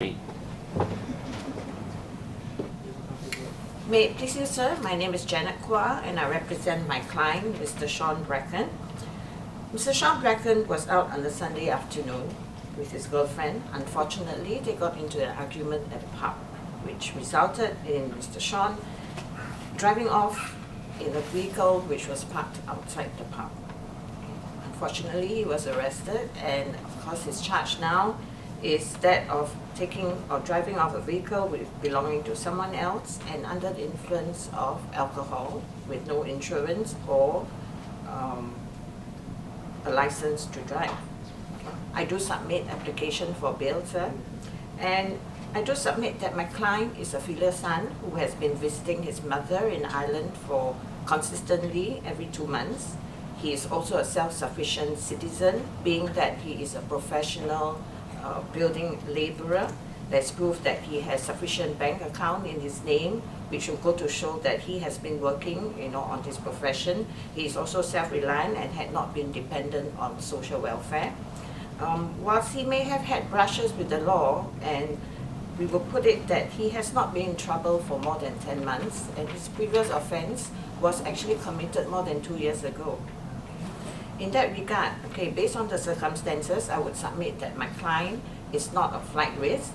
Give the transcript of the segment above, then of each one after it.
May it please you, sir, my name is Janet Kuah and I represent my client, Mr. Sean Bracken. Mr. Sean Bracken was out on a Sunday afternoon with his girlfriend. Unfortunately, they got into an argument at a pub, which resulted in Mr. Sean driving off in a vehicle which was parked outside the pub. Unfortunately, he was arrested, and of course his charge now is that of taking or driving off a vehicle belonging to someone else and under the influence of alcohol with no insurance or a license to drive. I do submit application for bail, sir, and I do submit that my client is a filial son who has been visiting his mother in Ireland for consistently every 2 months. He is also a self-sufficient citizen, being that he is a professional building laborer. There's proof that he has sufficient bank account in his name, which will go to show that he has been working, on his profession. He is also self-reliant and had not been dependent on social welfare. Whilst he may have had brushes with the law, and we will put it that he has not been in trouble for more than 10 months, and his previous offense was actually committed more than 2 years ago. In that regard, based on the circumstances, I would submit that my client is not a flight risk.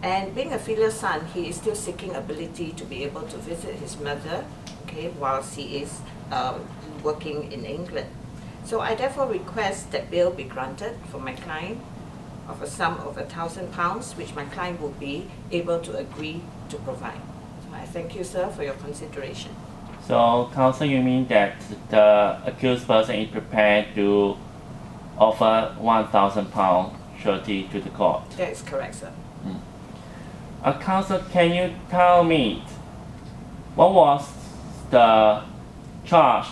And being a filial son, he is still seeking ability to be able to visit his mother, whilst he is working in England. So I therefore request that bail be granted for my client of a sum of £1,000, which my client will be able to agree to provide. So I thank you, sir, for your consideration. So, counsel, you mean that the accused person is prepared to offer £1,000 surety to the court? That is correct, sir. Counsel, can you tell me what was the charge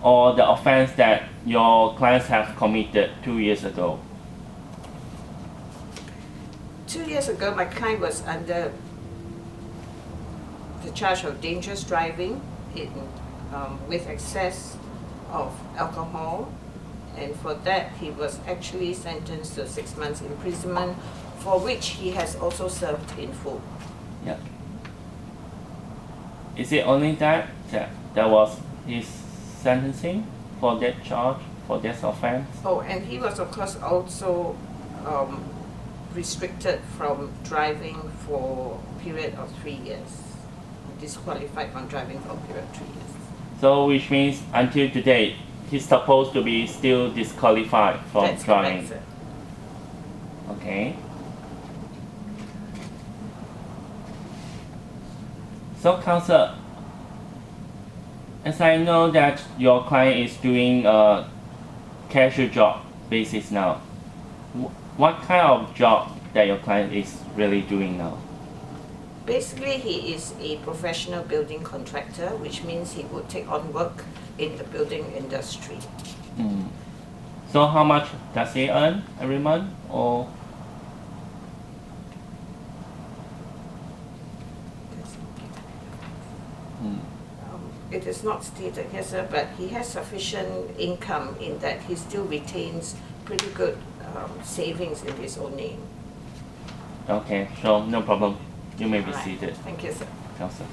or the offense that your clients have committed 2 years ago? 2 years ago, my client was under the charge of dangerous driving with excess of alcohol, and for that he was actually sentenced to 6 months imprisonment, for which he has also served in full. Yeah. Is it only that was his sentencing for that charge, for this offense? Oh, and he was of course also restricted from driving for a period of 3 years. Disqualified from driving for a period of 3 years. So which means until today he's supposed to be still disqualified from That's driving. correct, sir. Okay. So, counsel, as I know that your client is doing a casual job basis now, what kind of job that your client is really doing now? Basically, he is a professional building contractor, which means he would take on work in the building industry. So how much does he earn every month, or? It is not stated here, sir, but he has sufficient income in that he still retains pretty good savings in his own name. Okay, so no problem. You may be All right. seated, Thank you, sir. counsel.